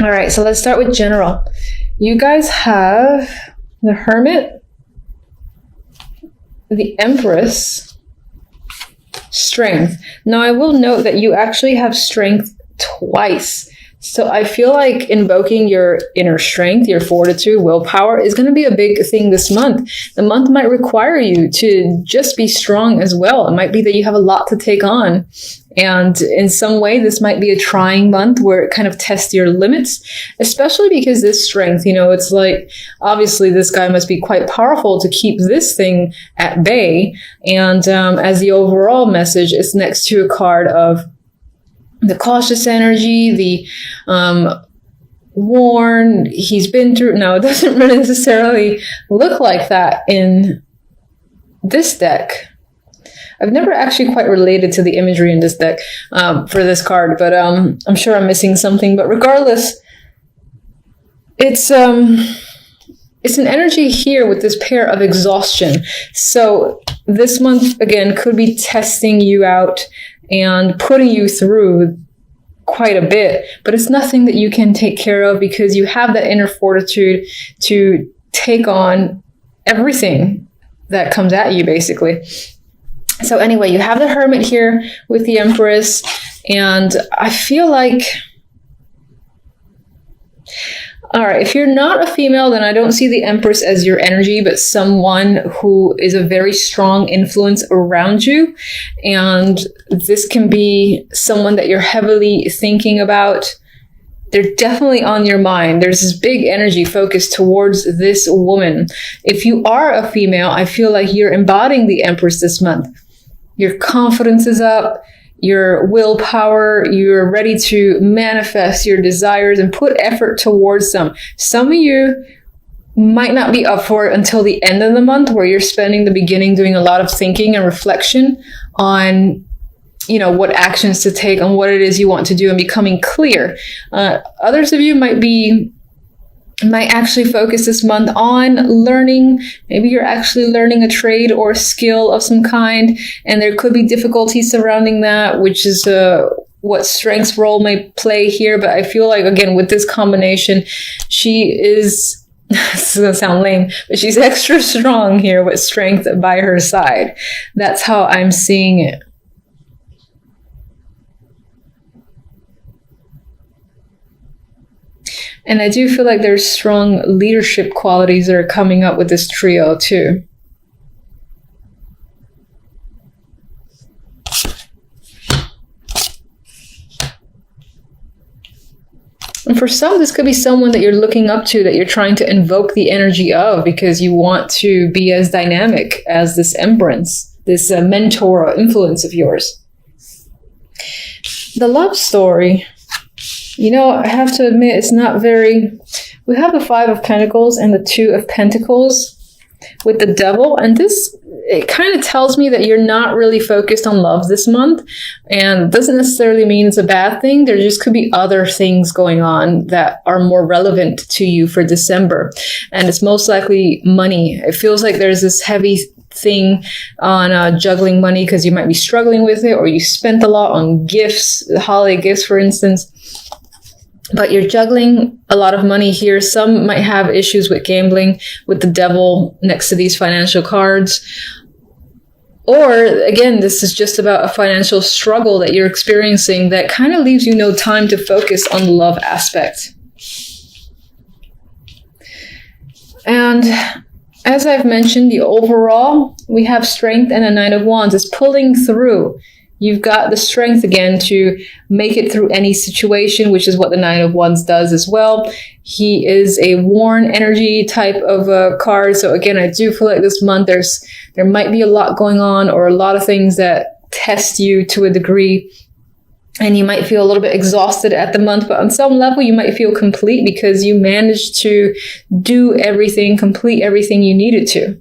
All right, so let's start with general. You guys have the Hermit, the Empress, Strength. Now, I will note that you actually have Strength twice. So I feel like invoking your inner strength, your fortitude, willpower is going to be a big thing this month. The month might require you to just be strong as well. It might be that you have a lot to take on. And in some way, this might be a trying month where it kind of tests your limits, especially because this strength, it's like, obviously this guy must be quite powerful to keep this thing at bay. And as the overall message, it's next to a card of the cautious energy, the worn, he's been through. Now, it doesn't really necessarily look like that in this deck. I've never actually quite related to the imagery in this deck for this card, but I'm sure I'm missing something. But regardless, it's an energy here with this pair of exhaustion. So this month, again, could be testing you out and putting you through quite a bit, but it's nothing that you can take care of because you have that inner fortitude to take on everything that comes at you, basically. So anyway, you have the Hermit here with the Empress, and I feel like, all right, if you're not a female, then I don't see the Empress as your energy, but someone who is a very strong influence around you. And this can be someone that you're heavily thinking about. They're definitely on your mind. There's this big energy focused towards this woman. If you are a female, I feel like you're embodying the Empress this month. Your confidence is up. Your willpower, you're ready to manifest your desires and put effort towards them. Some of you might not be up for it until the end of the month, where you're spending the beginning doing a lot of thinking and reflection on, what actions to take, on what it is you want to do and becoming clear. Others of you might actually focus this month on learning. Maybe you're actually learning a trade or a skill of some kind, and there could be difficulties surrounding that, which is what Strength's role may play here. But I feel like, again, with this combination, she is, this is going to sound lame, but she's extra strong here with Strength by her side. That's how I'm seeing it. And I do feel like there's strong leadership qualities that are coming up with this trio too. And for some, this could be someone that you're looking up to, that you're trying to invoke the energy of because you want to be as dynamic as this Empress, this mentor or influence of yours. The love story. I have to admit, it's not very... We have the Five of Pentacles and the Two of Pentacles with the Devil. And this, it kind of tells me that you're not really focused on love this month. And it doesn't necessarily mean it's a bad thing. There just could be other things going on that are more relevant to you for December. And it's most likely money. It feels like there's this heavy thing on juggling money because you might be struggling with it, or you spent a lot on gifts, holiday gifts, for instance. But you're juggling a lot of money here. Some might have issues with gambling with the Devil next to these financial cards. Or, again, this is just about a financial struggle that you're experiencing that kind of leaves you no time to focus on the love aspect. And as I've mentioned, the overall, we have Strength and a Nine of Wands. It's pulling through. You've got the strength again to make it through any situation, which is what the Nine of Wands does as well. He is a worn energy type of card. So again, I do feel like this month there might be a lot going on, or a lot of things that test you to a degree. And you might feel a little bit exhausted at the month, but on some level you might feel complete because you managed to do everything, complete everything you needed to,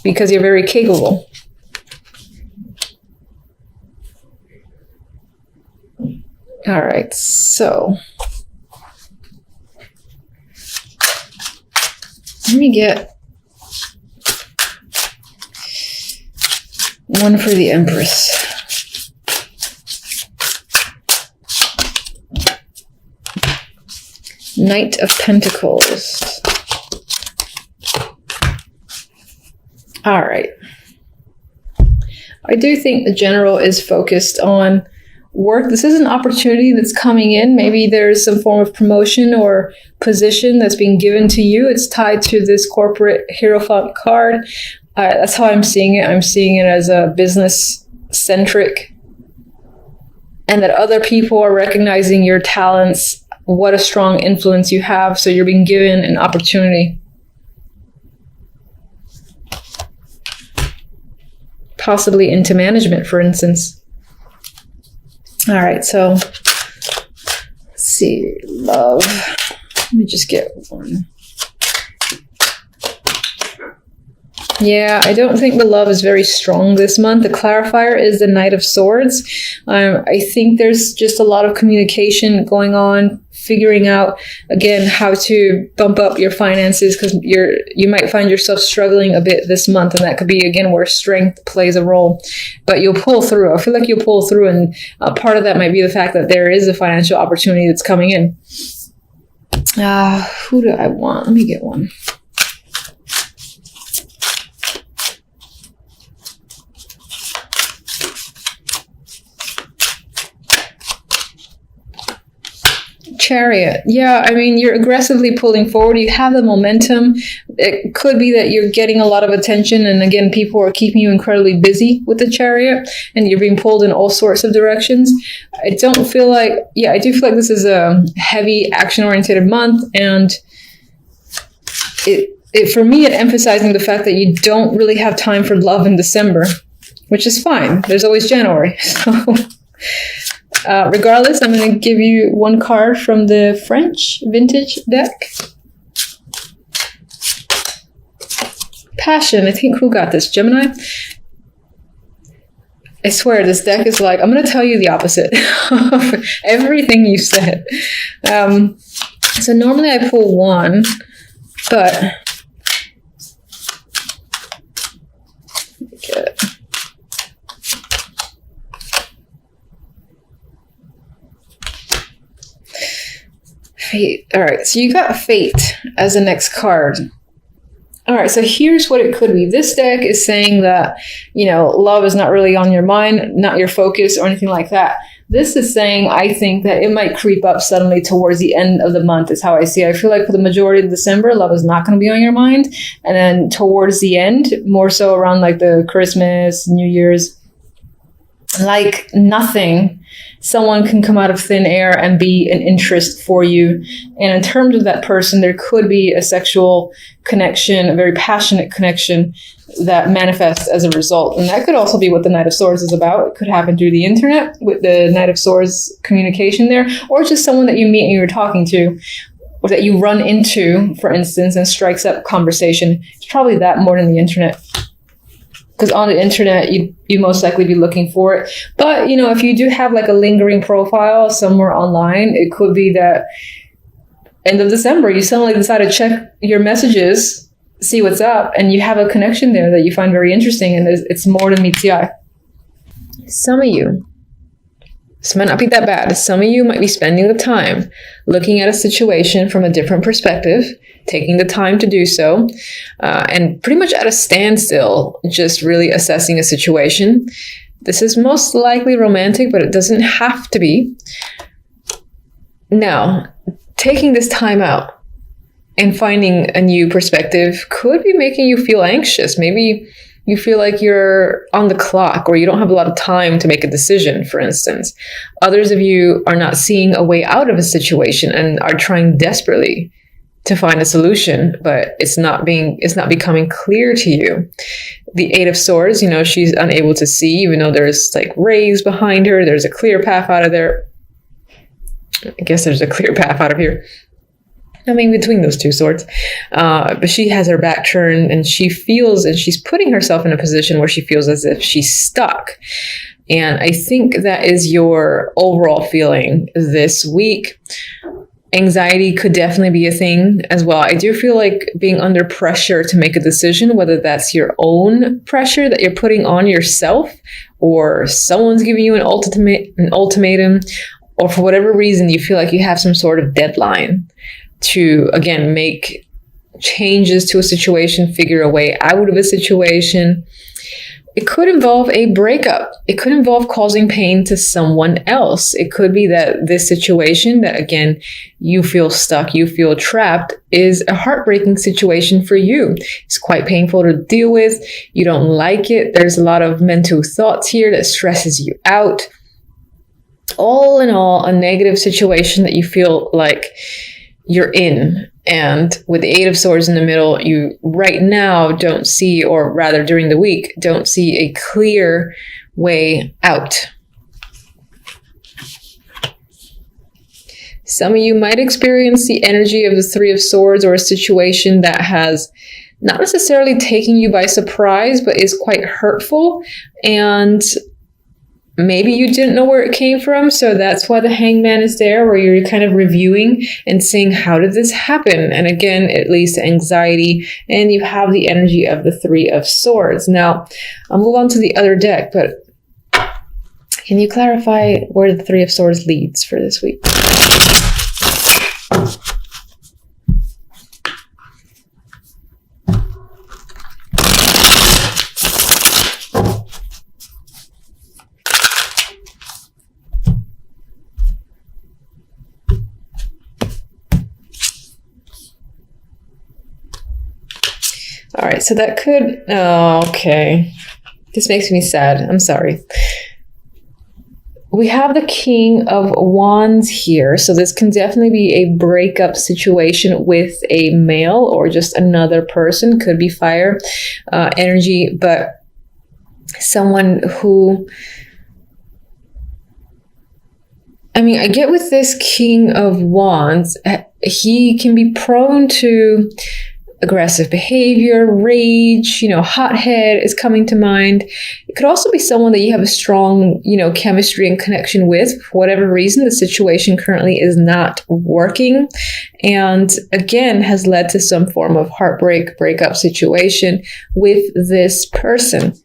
because you're very capable. All right, so let me get one for the Empress. Knight of Pentacles. All right. I do think the general is focused on work. This is an opportunity that's coming in. Maybe there's some form of promotion or position that's being given to you. It's tied to this corporate Hierophant card. That's how I'm seeing it. I'm seeing it as a business-centric, and that other people are recognizing your talents, what a strong influence you have, so you're being given an opportunity. Possibly into management, for instance. All right, so let's see, love. Let me just get one. Yeah, I don't think the love is very strong this month. The clarifier is the Knight of Swords. I think there's just a lot of communication going on, figuring out, again, how to bump up your finances, because you might find yourself struggling a bit this month, and that could be, again, where strength plays a role. But you'll pull through. I feel like you'll pull through, and part of that might be the fact that there is a financial opportunity that's coming in. Who do I want? Let me get one. Chariot. Yeah, I mean, you're aggressively pulling forward. You have the momentum. It could be that you're getting a lot of attention, and again, people are keeping you incredibly busy with the Chariot, and you're being pulled in all sorts of directions. I don't feel like, yeah, I do feel like this is a heavy action-oriented month, and for me, it emphasizing the fact that you don't really have time for love in December, which is fine. There's always January. So regardless, I'm going to give you one card from the French vintage deck. Passion. I think, who got this? Gemini? I swear, this deck is like, I'm going to tell you the opposite of everything you said. So normally I pull one, but get it. Fate. All right, so you got Fate as the next card. All right, so here's what it could be. This deck is saying that, love is not really on your mind, not your focus or anything like that. This is saying, I think, that it might creep up suddenly towards the end of the month is how I see it. I feel like for the majority of December, love is not going to be on your mind. And then towards the end, more so around like the Christmas, New Year's, like nothing, someone can come out of thin air and be an interest for you. And in terms of that person, there could be a sexual connection, a very passionate connection that manifests as a result. And that could also be what the Knight of Swords is about. It could happen through the internet with the Knight of Swords communication there, or just someone that you meet and you're talking to, or that you run into, for instance, and strikes up conversation. It's probably that more than the internet. Because on the internet, you'd most likely be looking for it. But, if you do have like a lingering profile somewhere online, it could be that end of December, you suddenly decide to check your messages, see what's up, and you have a connection there that you find very interesting, and it's more than meets the eye. Some of you, this might not be that bad. Some of you might be spending the time looking at a situation from a different perspective, taking the time to do so, and pretty much at a standstill, just really assessing a situation. This is most likely romantic, but it doesn't have to be. Now, taking this time out and finding a new perspective could be making you feel anxious. Maybe you feel like you're on the clock, or you don't have a lot of time to make a decision, for instance. Others of you are not seeing a way out of a situation and are trying desperately to find a solution, but it's not becoming clear to you. The Eight of Swords, she's unable to see, even though there's like rays behind her. There's a clear path out of there. I guess there's a clear path out of here. I mean, between those two swords. But she has her back turned, and she's putting herself in a position where she feels as if she's stuck. And I think that is your overall feeling this week. Anxiety could definitely be a thing as well. I do feel like being under pressure to make a decision, whether that's your own pressure that you're putting on yourself, or someone's giving you an ultimatum, or for whatever reason you feel like you have some sort of deadline to, again, make changes to a situation, figure a way out of a situation. It could involve a breakup. It could involve causing pain to someone else. It could be that this situation that, again, you feel stuck, you feel trapped, is a heartbreaking situation for you. It's quite painful to deal with. You don't like it. There's a lot of mental thoughts here that stresses you out. All in all, a negative situation that you feel like you're in. And with the Eight of Swords in the middle, you right now don't see, or rather during the week, don't see a clear way out. Some of you might experience the energy of the Three of Swords, or a situation that has not necessarily taken you by surprise, but is quite hurtful. And maybe you didn't know where it came from, so that's why the Hangman is there, where you're kind of reviewing and seeing, how did this happen? And again, it leads to anxiety, and you have the energy of the Three of Swords. Now, I'll move on to the other deck, but can you clarify where the Three of Swords leads for this week? All right, so that could, oh, okay. This makes me sad. I'm sorry. We have the King of Wands here. So this can definitely be a breakup situation with a male or just another person. Could be fire energy, but someone who, I mean, I get with this King of Wands, he can be prone to aggressive behavior, rage, hothead is coming to mind. It could also be someone that you have a strong, chemistry and connection with. For whatever reason, the situation currently is not working. And again, has led to some form of heartbreak, breakup situation with this person.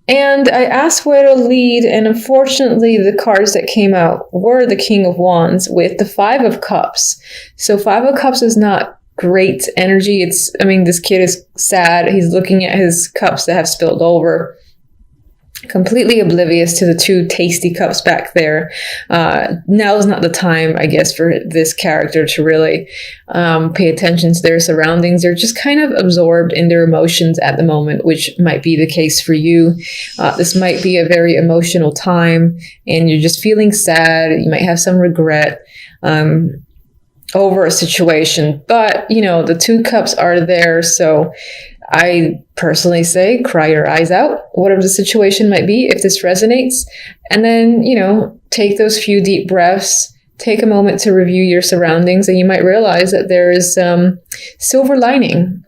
And I asked where to lead, and unfortunately, the cards that came out were the King of Wands with the Five of Cups. So Five of Cups is not great energy. This kid is sad. He's looking at his cups that have spilled over, completely oblivious to the two tasty cups back there. Now is not the time, I guess, for this character to really pay attention to their surroundings. They're just kind of absorbed in their emotions at the moment, which might be the case for you. This might be a very emotional time, and you're just feeling sad. You might have some regret over a situation, but the two cups are there. So I personally say, cry your eyes out, whatever the situation might be, if this resonates, and then, take those few deep breaths, take a moment to review your surroundings, and you might realize that there is silver lining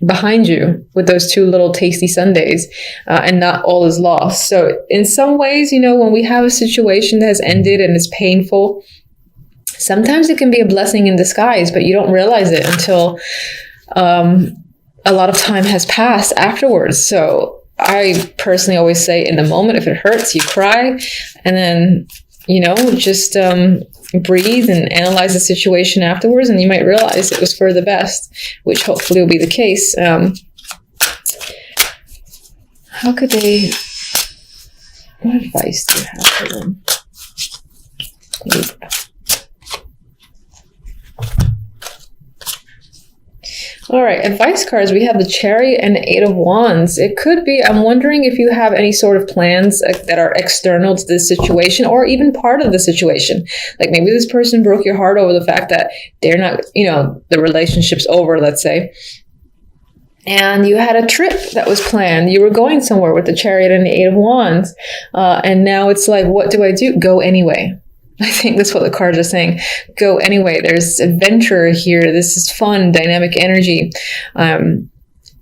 behind you with those two little tasty sundaes, and not all is lost. So in some ways, when we have a situation that has ended and is painful, sometimes it can be a blessing in disguise, but you don't realize it until a lot of time has passed afterwards. So I personally always say, in the moment, if it hurts, you cry, and then, just breathe and analyze the situation afterwards, and you might realize it was for the best, which hopefully will be the case. How could they, what advice do you have for them? Libra. All right, advice cards. We have the Chariot and the Eight of Wands. It could be, I'm wondering if you have any sort of plans that are external to this situation, or even part of the situation. Like maybe this person broke your heart over the fact that they're not, the relationship's over, let's say. And you had a trip that was planned. You were going somewhere with the Chariot and the Eight of Wands. And now it's like, what do I do? Go anyway. I think that's what the cards are saying. Go anyway. There's adventure here. This is fun, dynamic energy.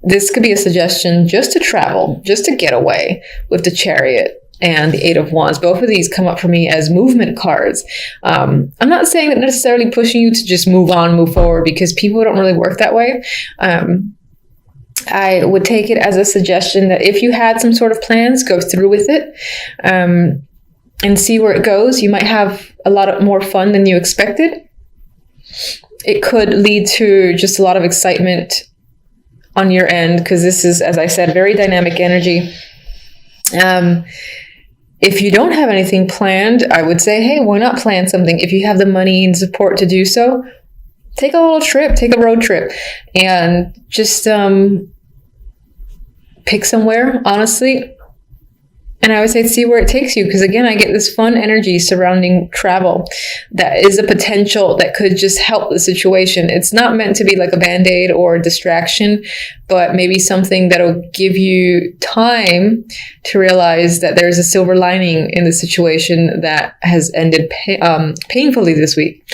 This could be a suggestion just to travel, just to get away with the Chariot and the Eight of Wands. Both of these come up for me as movement cards. I'm not saying that necessarily pushing you to just move on, move forward, because people don't really work that way. I would take it as a suggestion that if you had some sort of plans, go through with it. And see where it goes. You might have a lot more fun than you expected. it could lead to just a lot of excitement on your end, because this is, as I said, very dynamic energy. If you don't have anything planned, I would say, hey, why not plan something? If you have the money and support to do so, take a little trip, take a road trip, and just pick somewhere, honestly. And I would say see where it takes you, because again, I get this fun energy surrounding travel that is a potential that could just help the situation. It's not meant to be like a band-aid or a distraction, but maybe something that'll give you time to realize that there's a silver lining in the situation that has ended painfully this week.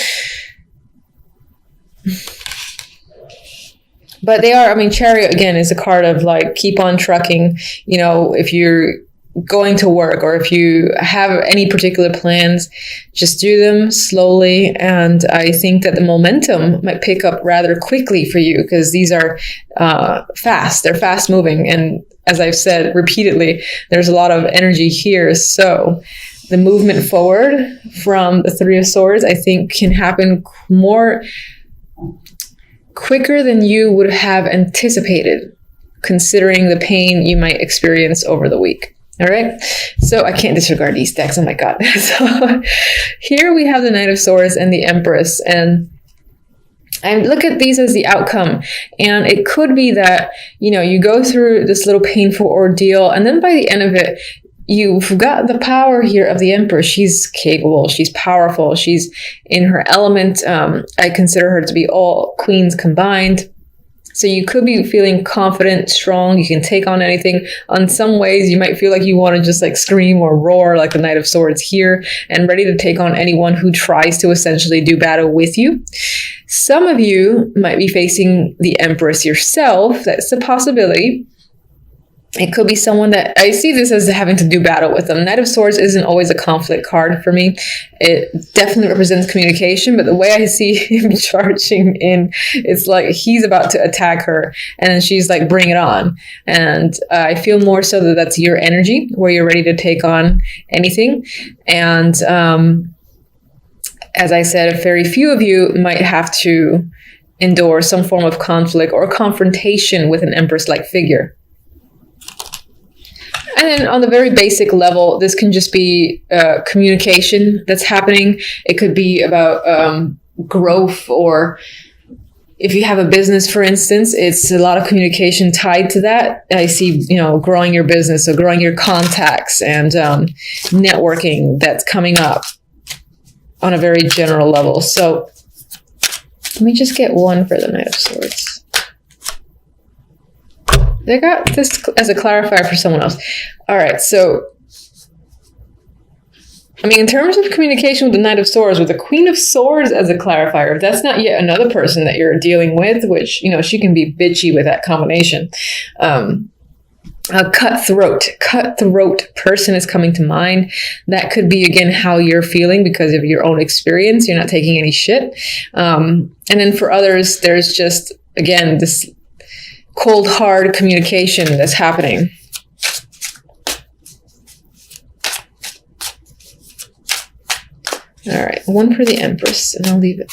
But they are, I mean, Chariot again is a card of like, keep on trucking. You know, if you're going to work or if you have any particular plans, just do them slowly. And I think that the momentum might pick up rather quickly for you, because these are fast. They're fast moving. And as I've said repeatedly, there's a lot of energy here. So the movement forward from the Three of Swords, I think, can happen quicker than you would have anticipated, considering the pain you might experience over the week. All right. So I can't disregard these decks. Oh my God. So here we have the Knight of Swords and the Empress, and I look at these as the outcome. And it could be that, you know, you go through this little painful ordeal, and then by the end of it, you've got the power here of the Empress. She's capable. She's powerful. She's in her element. I consider her to be all queens combined. So you could be feeling confident, strong. You can take on anything. On some ways, you might feel like you want to just like scream or roar like the Knight of Swords here, and ready to take on anyone who tries to essentially do battle with you. Some of you might be facing the Empress yourself. That's a possibility. It could be someone that I see this as having to do battle with them. Knight of Swords isn't always a conflict card for me. It definitely represents communication, but the way I see him charging in, it's like he's about to attack her, and then she's like, bring it on. And I feel more so that that's your energy, where you're ready to take on anything. And as I said, very few of you might have to endure some form of conflict or confrontation with an Empress-like figure. And then on the very basic level, this can just be communication that's happening. It could be about growth, or if you have a business, for instance, it's a lot of communication tied to that. I see, you know, growing your business, so growing your contacts and networking that's coming up on a very general level. So let me just get one for the Knight of Swords. They got this as a clarifier for someone else. All right, so, I mean, in terms of communication with the Knight of Swords, with the Queen of Swords as a clarifier, if that's not yet another person that you're dealing with, which, you know, she can be bitchy with that combination. A cutthroat person is coming to mind. That could be, again, how you're feeling because of your own experience. You're not taking any shit. And then for others, there's just, again, this cold, hard communication that's happening. All right, one for the Empress, and I'll leave it.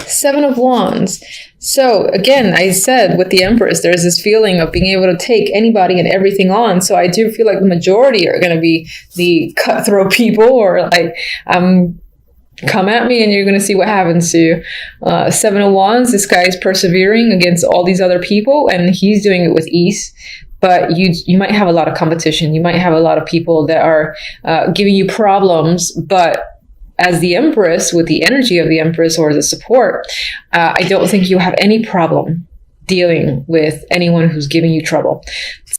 Seven of Wands. So again, I said with the Empress, there's this feeling of being able to take anybody and everything on. So I do feel like the majority are going to be the cutthroat people, or like, come at me and you're going to see what happens to you. Seven of Wands, this guy is persevering against all these other people, and he's doing it with ease. But you might have a lot of competition. You might have a lot of people that are giving you problems. But as the Empress, with the energy of the Empress or the support, I don't think you have any problem dealing with anyone who's giving you trouble.